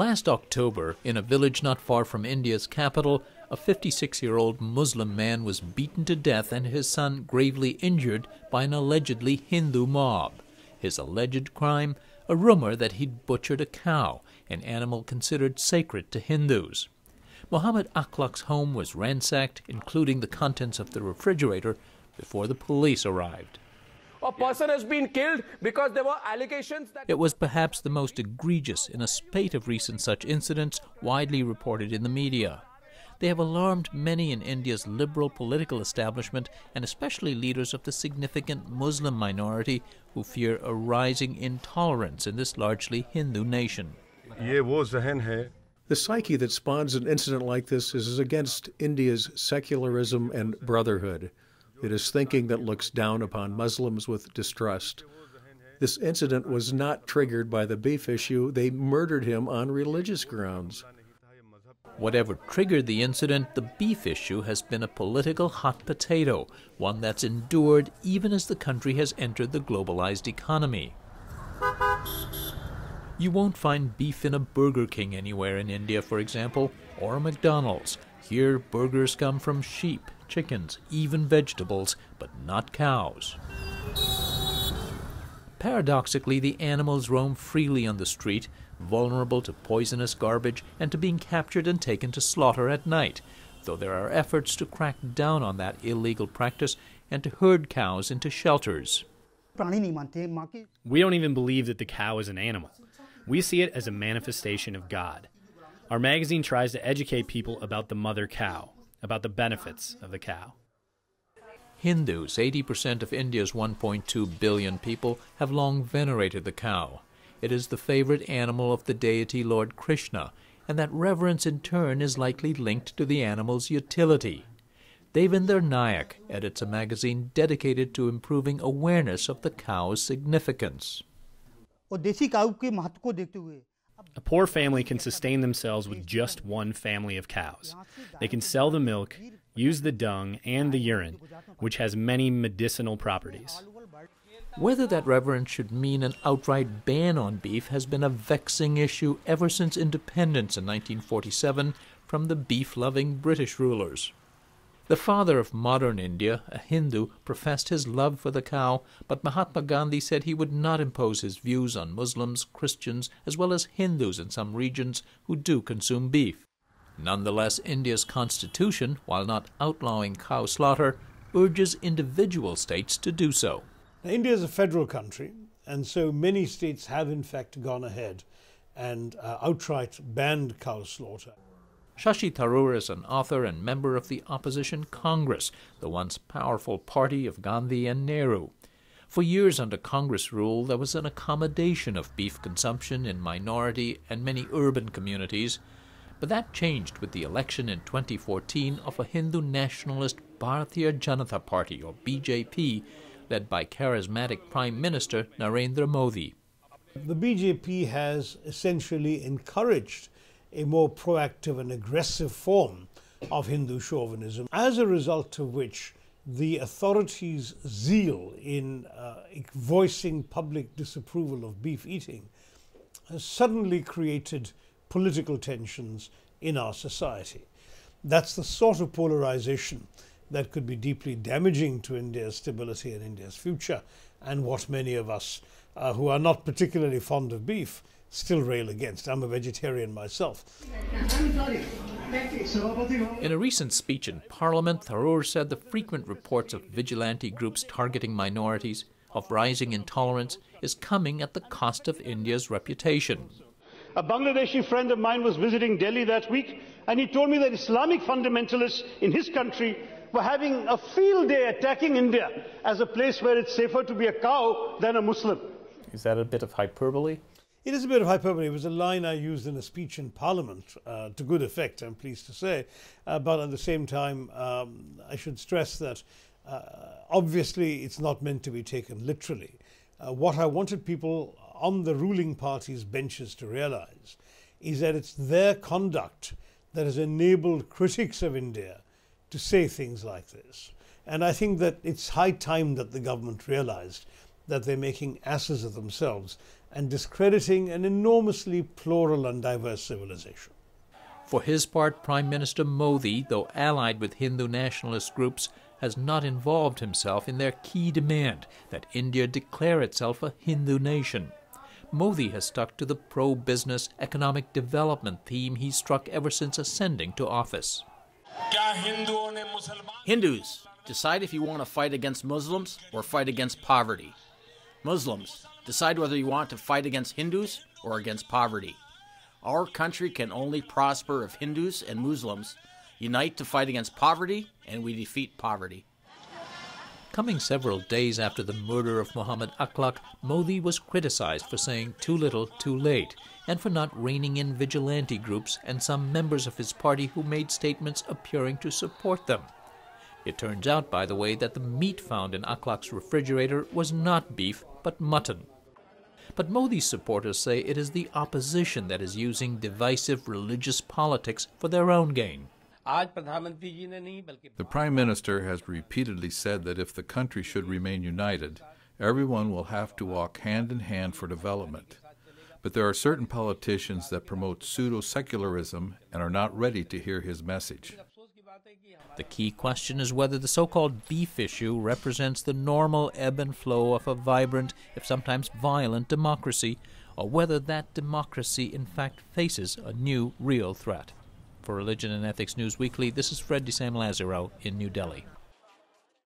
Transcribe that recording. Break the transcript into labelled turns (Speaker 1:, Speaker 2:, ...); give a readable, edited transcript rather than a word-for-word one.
Speaker 1: Last October, in a village not far from India's capital, a 56-year-old Muslim man was beaten to death and his son gravely injured by an allegedly Hindu mob. His alleged crime? A rumor that he'd butchered a cow, an animal considered sacred to Hindus. Mohammed Akhlaq's home was ransacked, including the contents of the refrigerator, before the police arrived.
Speaker 2: A person has been killed because there were allegations that...
Speaker 1: It was perhaps the most egregious in a spate of recent such incidents widely reported in the media. They have alarmed many in India's liberal political establishment and especially leaders of the significant Muslim minority who fear a rising intolerance in this largely Hindu nation.
Speaker 3: The psyche that spawns an incident like this is against India's secularism and brotherhood. It is thinking that looks down upon Muslims with distrust. This incident was not triggered by the beef issue. They murdered him on religious grounds.
Speaker 1: Whatever triggered the incident, the beef issue has been a political hot potato, one that's endured even as the country has entered the globalized economy. You won't find beef in a Burger King anywhere in India, for example, or a McDonald's. Here, burgers come from sheep, chickens, even vegetables, but not cows. Paradoxically, the animals roam freely on the street, vulnerable to poisonous garbage and to being captured and taken to slaughter at night, though there are efforts to crack down on that illegal practice and to herd cows into shelters.
Speaker 4: We don't even believe that the cow is an animal. We see it as a manifestation of God. Our magazine tries to educate people about the mother cow, about the benefits of the cow.
Speaker 1: Hindus, 80% of India's 1.2 billion people, have long venerated the cow. It is the favorite animal of the deity Lord Krishna, and that reverence in turn is likely linked to the animal's utility. Devinder Nayak edits a magazine dedicated to improving awareness of the cow's significance.
Speaker 4: A poor family can sustain themselves with just one family of cows. They can sell the milk, use the dung and the urine, which has many medicinal properties.
Speaker 1: Whether that reverence should mean an outright ban on beef has been a vexing issue ever since independence in 1947 from the beef-loving British rulers. The father of modern India, a Hindu, professed his love for the cow, but Mahatma Gandhi said he would not impose his views on Muslims, Christians, as well as Hindus in some regions who do consume beef. Nonetheless, India's constitution, while not outlawing cow slaughter, urges individual states to do so.
Speaker 5: Now, India is a federal country, and so many states have in fact gone ahead and outright banned cow slaughter.
Speaker 1: Shashi Tharoor is an author and member of the opposition Congress, the once powerful party of Gandhi and Nehru. For years under Congress rule, there was an accommodation of beef consumption in minority and many urban communities, but that changed with the election in 2014 of a Hindu nationalist Bharatiya Janata Party, or BJP, led by charismatic Prime Minister Narendra Modi.
Speaker 5: The BJP has essentially encouraged a more proactive and aggressive form of Hindu chauvinism, as a result of which the authorities' zeal in voicing public disapproval of beef eating has suddenly created political tensions in our society. That's the sort of polarization that could be deeply damaging to India's stability and India's future, and what many of us who are not particularly fond of beef still rail against. I'm a vegetarian myself.
Speaker 1: In a recent speech in Parliament, Tharoor said the frequent reports of vigilante groups targeting minorities, of rising intolerance, is coming at the cost of India's reputation.
Speaker 6: A Bangladeshi friend of mine was visiting Delhi that week, and he told me that Islamic fundamentalists in his country were having a field day attacking India as a place where it's safer to be a cow than a Muslim.
Speaker 1: Is that a bit of hyperbole?
Speaker 5: It is a bit of hyperbole. It was a line I used in a speech in Parliament to good effect, I'm pleased to say. But at the same time, I should stress that obviously it's not meant to be taken literally. What I wanted people on the ruling party's benches to realize is that it's their conduct that has enabled critics of India to say things like this. And I think that it's high time that the government realized that they're making asses of themselves and discrediting an enormously plural and diverse civilization.
Speaker 1: For his part, Prime Minister Modi, though allied with Hindu nationalist groups, has not involved himself in their key demand that India declare itself a Hindu nation. Modi has stuck to the pro-business economic development theme he struck ever since ascending to office.
Speaker 7: Hindus, decide if you want to fight against Muslims or fight against poverty. Muslims, decide whether you want to fight against Hindus or against poverty. Our country can only prosper if Hindus and Muslims unite to fight against poverty, and we defeat poverty.
Speaker 1: Coming several days after the murder of Muhammad Akhlaq, Modi was criticized for saying too little, too late, and for not reining in vigilante groups and some members of his party who made statements appearing to support them. It turns out, by the way, that the meat found in Akhlaq's refrigerator was not beef, but mutton. But Modi's supporters say it is the opposition that is using divisive religious politics for their own gain.
Speaker 8: The Prime Minister has repeatedly said that if the country should remain united, everyone will have to walk hand in hand for development. But there are certain politicians that promote pseudo-secularism and are not ready to hear his message.
Speaker 1: The key question is whether the so-called beef issue represents the normal ebb and flow of a vibrant, if sometimes violent, democracy, or whether that democracy in fact faces a new, real threat. For Religion and Ethics News Weekly, this is Fred DeSam Lazaro in New Delhi.